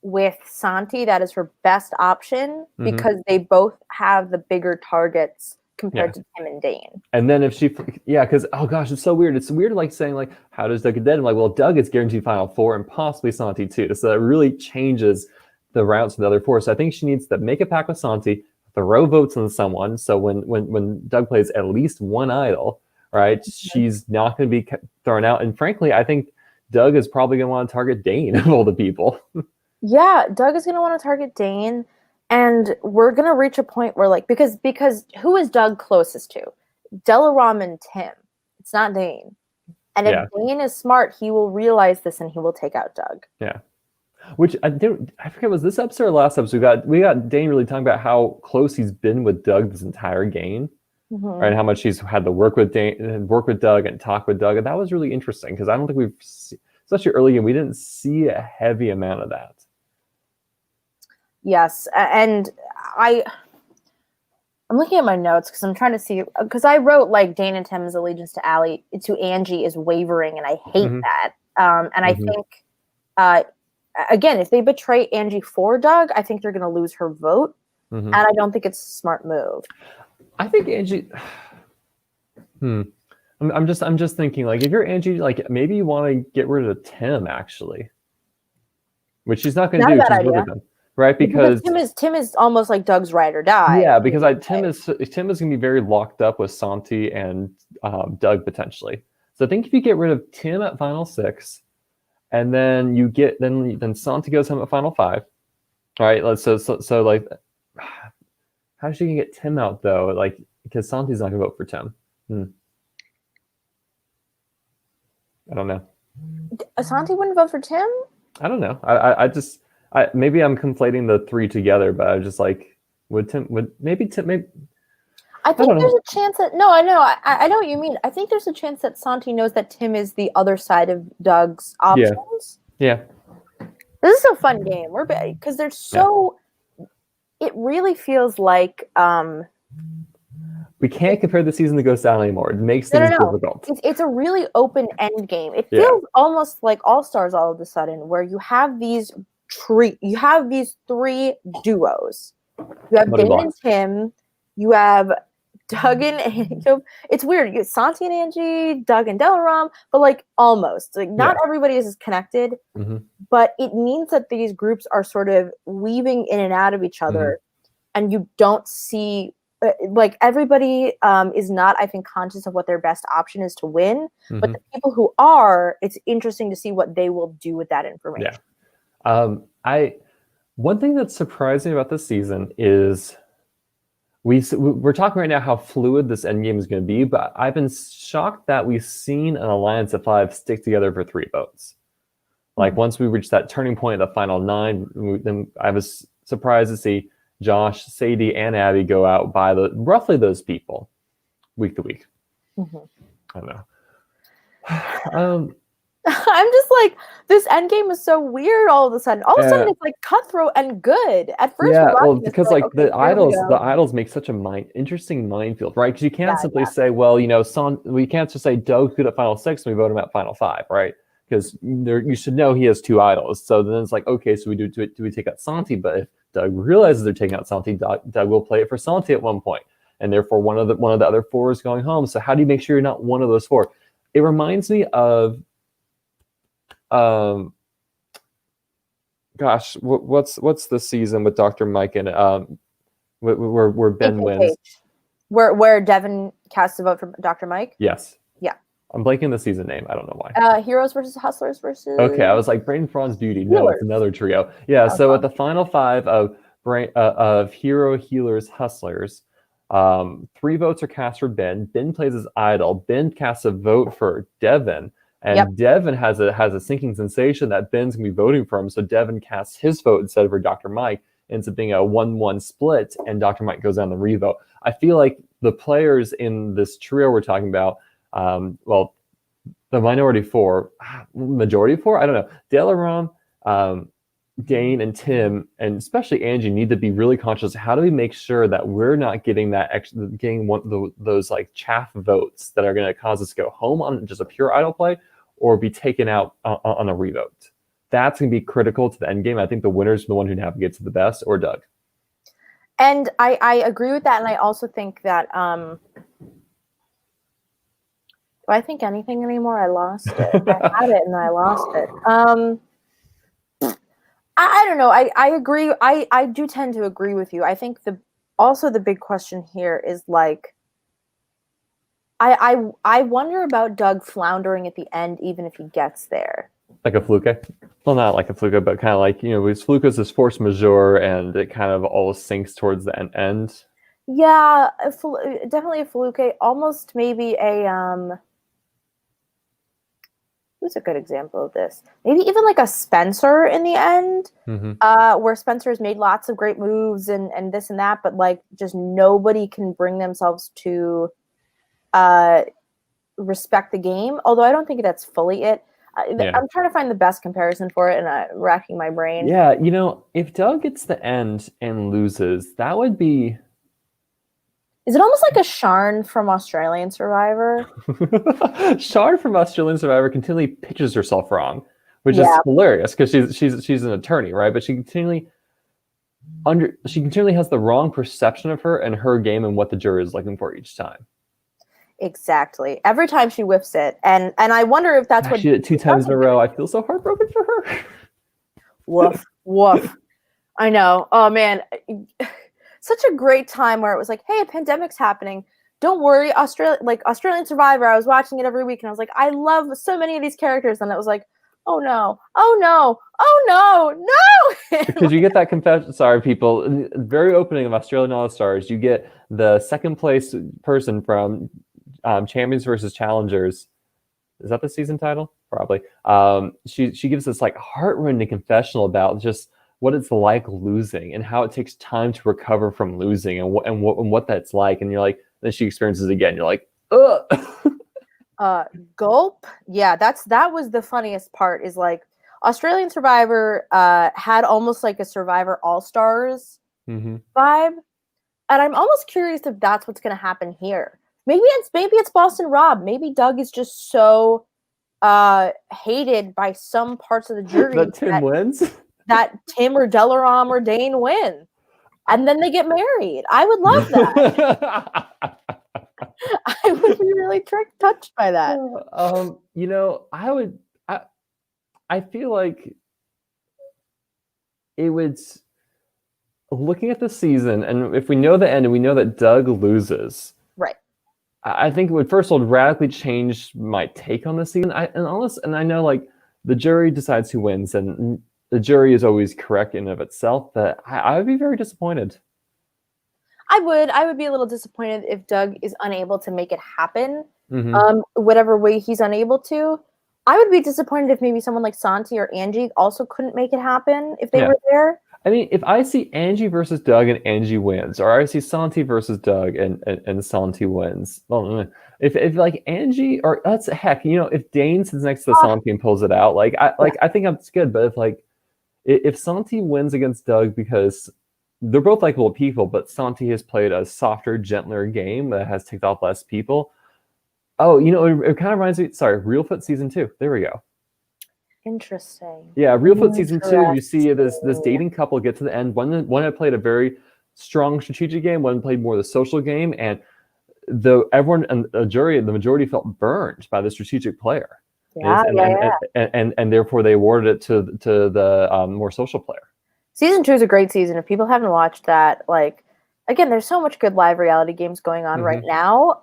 With Santi, that is her best option because they both have the bigger targets compared to Tim and Dane. And then if because oh gosh, it's so weird. It's weird like saying like, how does Doug get dead? I'm like, well, Doug is guaranteed Final Four and possibly Santi too. So that really changes the routes of the other 4. So I think she needs to make a pact with Santi, throw votes on someone. So when Doug plays at least one idol, right, she's not going to be thrown out. And frankly, I think Doug is probably going to want to target Dane of all the people. Yeah, Doug is going to want to target Dane, and we're going to reach a point where, like, because who is Doug closest to? Delaram and Tim. It's not Dane. And if Dane is smart, he will realize this and he will take out Doug. Yeah. Which I forget, was this episode or last episode? We got Dane really talking about how close he's been with Doug this entire game. Right, and how much he's had to work with Doug and talk with Doug. And that was really interesting because I don't think especially early in, we didn't see a heavy amount of that. Yes, and I'm looking at my notes because I'm trying to see, because I wrote like Dane and Tim's allegiance to Angie is wavering, and I hate that. And I think, again, if they betray Angie for Doug, I think they're going to lose her vote, and I don't think it's a smart move. I think Angie. I'm just thinking, like, if you're Angie, like maybe you want to get rid of Tim actually, which she's not going to do. She's with him. Right, because Tim is almost like Doug's ride or die. Yeah, because Tim is going to be very locked up with Santi and Doug potentially. So I think if you get rid of Tim at Final 6, and then you get then Santi goes home at Final 5. All right, so like, how is she gonna get Tim out though? Like, because Santi's not gonna vote for Tim. I don't know. Santi wouldn't vote for Tim? I don't know. Maybe I'm conflating the 3 together, but I was just like, maybe Tim. I think there's a chance that I know what you mean. I think there's a chance that Santi knows that Tim is the other side of Doug's options. Yeah. This is a fun game. Because there's so. It really feels like we can't compare the season that goes down anymore. It makes No, things no, no. difficult. It's a really open end game. It Yeah. feels almost like All Stars all of a sudden, where you have these three duos. You have Buddy Dane and box. Tim. You have Doug and it's weird. You have Santi and Angie, Doug and Delaram, but like almost like not everybody is connected. Mm-hmm. But it means that these groups are sort of weaving in and out of each other, and you don't see like everybody is not, I think, conscious of what their best option is to win. But the people who are, it's interesting to see what they will do with that information. Yeah. One thing that's surprising about this season is we're talking right now how fluid this endgame is going to be, but I've been shocked that we've seen an alliance of 5 stick together for 3 votes. Like once we reach that turning point of the final 9, then I was surprised to see Josh, Sadie, and Abby go out by roughly those people week to week. I don't know. I'm just like, this end game is so weird all of a sudden. All of a sudden it's like cutthroat and good. At first, because like okay, the idols make such a interesting minefield, right? Because you can't simply say, well, we can't just say Doug's good at final 6 and we vote him at final 5, right? Because you should know he has 2 idols. So then it's like, okay, so do we take out Santi? But if Doug realizes they're taking out Santi, Doug will play it for Santi at one point, and therefore one of the other 4 is going home. So how do you make sure you're not one of those 4? It reminds me of gosh, what's the season with Dr. Mike and where Ben wins? Where Devin casts a vote for Dr. Mike? Yes. Yeah. I'm blanking the season name. I don't know why. Heroes versus Hustlers versus. Okay, I was like Brain Fraud's Beauty. No, it's another trio. Yeah. So at the final 5 of Hero, Healers, Hustlers, 3 votes are cast for Ben. Ben plays his idol. Ben casts a vote for Devin. And Devin has a sinking sensation that Ben's going to be voting for him. So Devin casts his vote instead for Dr. Mike. Ends up being a 1-1 split, and Dr. Mike goes down the revote. I feel like the players in this trio we're talking about, well, the majority 4, I don't know. Delaram, Dane, and Tim, and especially Angie, need to be really conscious. How do we make sure that we're not getting those like chaff votes that are going to cause us to go home on just a pure idol play, or be taken out on a revote? That's going to be critical to the end game. I think the winner's the one who navigates the best, or Doug. And I agree with that, and I also think that do I think anything anymore? I lost it. I had it and I lost it. I don't know. I agree. I do tend to agree with you. I think the big question here is like, I wonder about Doug floundering at the end, even if he gets there. Like a fluke? Well, not like a fluke, but kind of like, with fluke is this force majeure, and it kind of all sinks towards the end. Yeah, definitely a fluke. Almost maybe a who's a good example of this? Maybe even like a Spencer in the end, where Spencer has made lots of great moves and this and that, but like just nobody can bring themselves to respect the game. Although I don't think that's fully it. I'm trying to find the best comparison for it, and I'm racking my brain. Yeah, if Doug gets the end and loses, that would be... Is it almost like a Sharn from Australian Survivor? Sharn from Australian Survivor continually pitches herself wrong, which is hilarious because she's an attorney, right? But she continually has the wrong perception of her and her game and what the jury is looking for each time. Exactly. Every time she whiffs it, and I wonder if that's what she did it 2 times in a row. I feel so heartbroken for her. Woof, woof. I know. Oh man. Such a great time where it was like, hey, a pandemic's happening. Don't worry, Australian Survivor. I was watching it every week, and I was like, I love so many of these characters, and it was like, oh no, oh no, oh no, no. Because you get that confession. Sorry, people. In the very opening of Australian All Stars, you get the second place person from Champions versus Challengers. Is that the season title? Probably. She gives this like heart-rending confessional about just what it's like losing and how it takes time to recover from losing and what that's like. And you're like, then she experiences it again. You're like, ugh. Gulp. Yeah, that was the funniest part, is like Australian Survivor had almost like a Survivor All Stars vibe, And I'm almost curious if that's what's going to happen here. Maybe it's Boston Rob. Maybe Doug is just so hated by some parts of the jury that Tim wins. that Tim or Delaram or Dane win, and then they get married. I would love that. I would be really touched by that. You know, I feel like it would. Looking at the season, and if we know the end and we know that Doug loses, right? I think it would first of all radically change my take on the season. And I know like the jury decides who wins, and the jury is always correct in and of itself. But I would be very disappointed. I would be a little disappointed if Doug is unable to make it happen, Mm-hmm. whatever way he's unable to. I would be disappointed if maybe someone like Santi or Angie also couldn't make it happen if they were there. I mean, if I see Angie versus Doug and Angie wins, or I see Santi versus Doug and Santi wins, well, if like Angie or that's heck, you know, if Dane sits next to Santi and pulls it out, I think that's good. But if Santi wins against Doug because they're both likable people, but Santi has played a softer, gentler game that has ticked off less people. Oh, you know, it kind of reminds me. Sorry, Real Foot season 2. There we go. Interesting. Yeah, Real Foot season 2. You see this dating couple get to the end. One had played a very strong strategic game. One played more the social game, and everyone and the majority felt burned by the strategic player. And therefore they awarded it to the more social player. Season 2 is a great season. If people haven't watched that, like, again, there's so much good live reality games going on right now.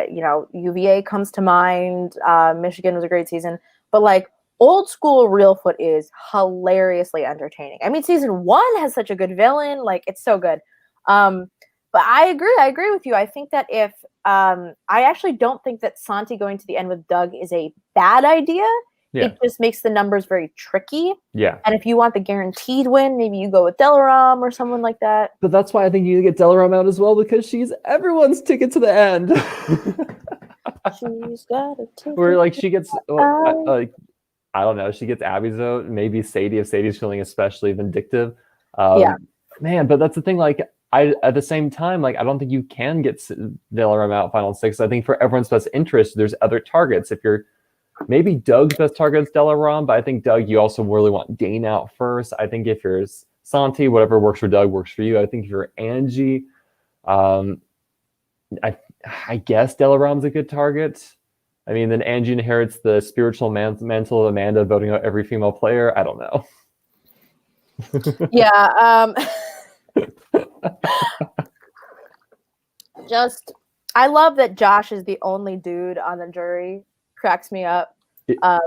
You know, UVA comes to mind. Michigan was a great season, but like old school Real Foot is hilariously entertaining. I mean, season 1 has such a good villain. Like, it's so good. But I agree with you. I think that if I actually don't think that Santi going to the end with Doug is a bad idea. Yeah. It just makes the numbers very tricky. Yeah. And if you want the guaranteed win, maybe you go with Delaram or someone like that. But that's why I think you get Delaram out as well, because she's everyone's ticket to the end. She's got a ticket. Where like she gets like I don't know, she gets Abby's vote, maybe Sadie if Sadie's feeling especially vindictive. Man, but that's the thing. Like at the same time, like I don't think you can get Delaram out final 6. I think for everyone's best interest, there's other targets. If you're maybe Doug's best target is Delaram, but I think Doug, you also really want Dane out first. I think if you're Santi, whatever works for Doug works for you. I think if you're Angie, I guess Delaram's a good target. I mean, then Angie inherits the spiritual mantle of Amanda voting out every female player. I don't know. Yeah. I love that Josh is the only dude on the jury. Cracks me up.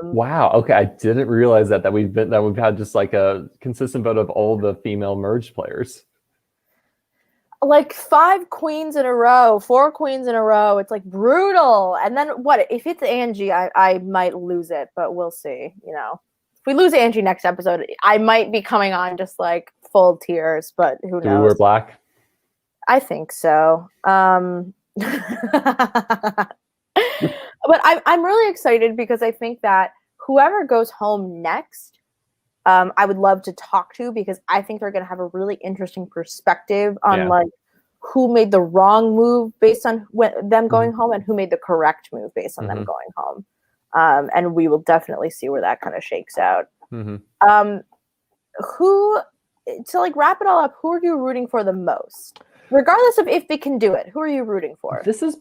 Wow. Okay, I didn't realize that we've had just like a consistent vote of all the female merged players. Like 5 queens in a row, 4 queens in a row. It's like brutal. And then what if it's Angie? I might lose it, but we'll see. You know, if we lose Angie next episode, I might be coming on just like full tears. But who knows? Do we wear black? I think so. But I'm really excited because I think that whoever goes home next, I would love to talk to, because I think they're going to have a really interesting perspective on like who made the wrong move based on them going home and who made the correct move based on them going home. And we will definitely see where that kind of shakes out. To like wrap it all up, who are you rooting for the most? Regardless of if they can do it, who are you rooting for? This has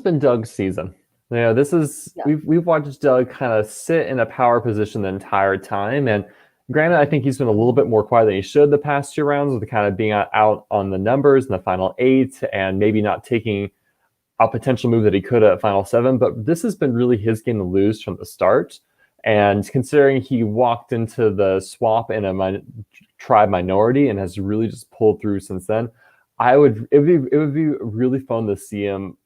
been Doug's season. You know, we've watched Doug kind of sit in a power position the entire time, and granted, I think he's been a little bit more quiet than he should the past 2 rounds, with kind of being out on the numbers in the final 8 and maybe not taking a potential move that he could at final 7. But this has been really his game to lose from the start. And considering he walked into the swap in a tribe minority and has really just pulled through since then, it would be really fun to see him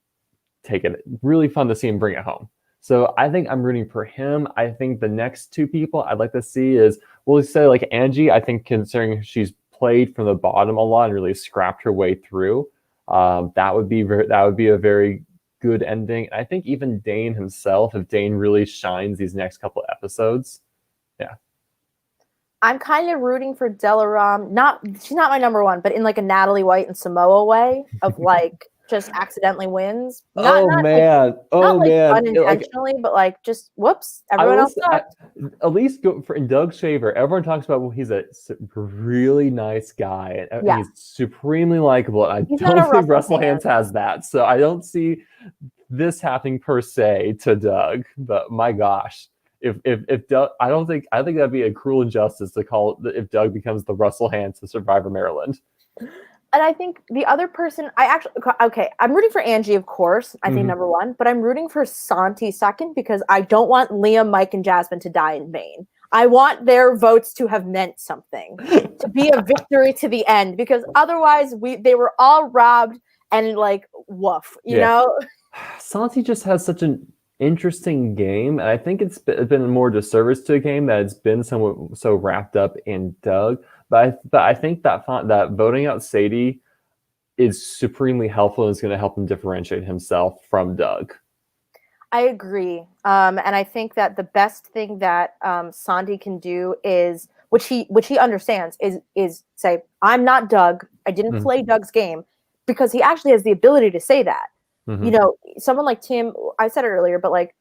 take it. Really fun to see him bring it home. So I think I'm rooting for him. I think the next 2 people I'd like to see is, we'll say like Angie. I think considering she's played from the bottom a lot and really scrapped her way through, that would be a very good ending. I think even Dane himself, if Dane really shines these next couple episodes, yeah. I'm kind of rooting for Delaram. She's not my number one, but in like a Natalie White and Samoa way of like just accidentally wins. Not Oh man, not like like unintentionally, but like just whoops, I everyone will else say, sucked. at least go for in Doug's favor. Everyone talks about well, he's a really nice guy and Yeah, he's supremely likable. And I he's not a don't think Russell Russell fan. Hands has that, so I don't see this happening per se to Doug. But my gosh, if Doug, I think that'd be a cruel injustice to call if Doug becomes the Russell Hands of Survivor Maryland. And I think the other person, okay, I'm rooting for Angie, of course. I think number one, but I'm rooting for Santi second because I don't want Liam, Mike, and Jasmine to die in vain. I want their votes to have meant something, to be a victory to the end, because otherwise they were all robbed and like woof, you know? Santi just has such an interesting game, and I think it's been more disservice to a game that it's been so wrapped up in Doug. But I think that that voting out Sadie is supremely helpful and is going to help him differentiate himself from Doug. I agree, and I think that the best thing that Santi can do is, which he understands, is say, "I'm not Doug. I didn't play Doug's game," because he actually has the ability to say that. You know, someone like Tim, I said it earlier, but like,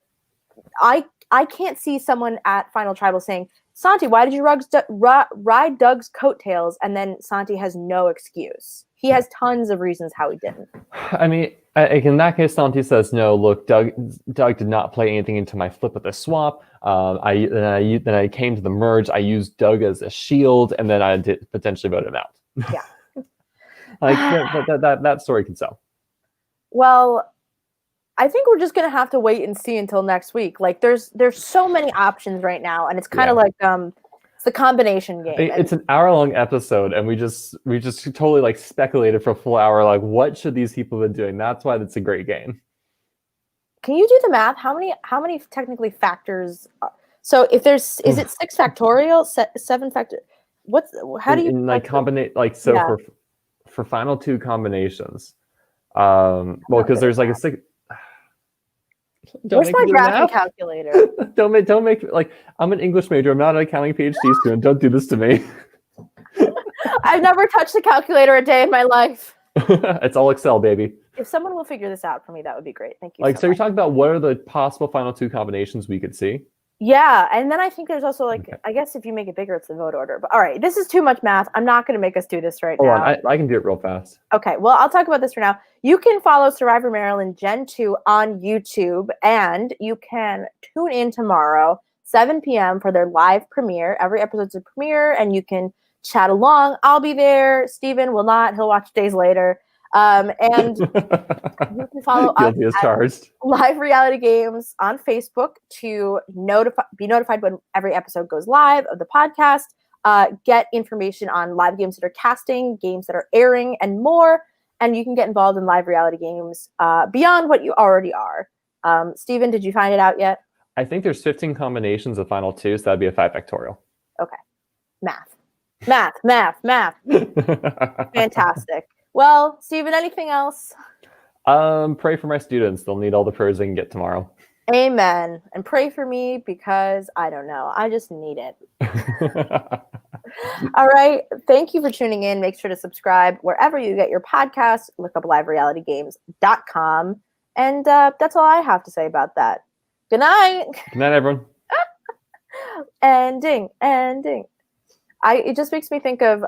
I can't see someone at Final Tribal saying, Santi, why did you ride Doug's coattails? And then Santi has no excuse. He has tons of reasons how he didn't. I mean, in that case, Santi says, no, look, Doug did not play anything into my flip with the swap. Then I came to the merge. I used Doug as a shield, and then I did potentially vote him out. Yeah. Like that story can sell. Well, I think we're just gonna have to wait and see until next week. Like there's so many options right now, and it's kind of like it's the combination game. It's an hour-long episode, and we just totally like speculated for a full hour. Like, what should these people have been doing? That's why it's a great game. Can you do the math? How many technically factors? So if there's is it 6 factorial, 7 factor? How do you like combine like for final two combinations? Well, because there's like a 6. Where's my graphing calculator? don't make like I'm an English major. I'm not an accounting PhD student. Don't do this to me. I've never touched a calculator a day in my life. It's all Excel, baby. If someone will figure this out for me, that would be great. Thank you. Like, so you're talking about what are the possible final two combinations we could see? Yeah, and then I think there's also like I guess if you make it bigger, it's the vote order. But all right, this is too much math. I'm not going to make us do this right now. Hold on, I can do it real fast. Okay, well, I'll talk about this for now. You can follow Survivor Maryland Gen 2 on YouTube, and you can tune in tomorrow, 7 p.m. for their live premiere. Every episode's a premiere, and you can chat along. I'll be there. Stephen will not. He'll watch days later. And you can follow us at Live Reality Games on Facebook to be notified when every episode goes live of the podcast. Get information on live games that are casting, games that are airing, and more. And you can get involved in live reality games beyond what you already are. Stephen, did you find it out yet? I think there's 15 combinations of final two, so that'd be a 5 factorial. Okay. Math. Fantastic. Well, Stephen, anything else? Pray for my students. They'll need all the prayers they can get tomorrow. Amen. And pray for me because I don't know. I just need it. All right. Thank you for tuning in. Make sure to subscribe wherever you get your podcasts. Look up liverealitygames.com. And that's all I have to say about that. Good night. Good night, everyone. And ding. It just makes me think of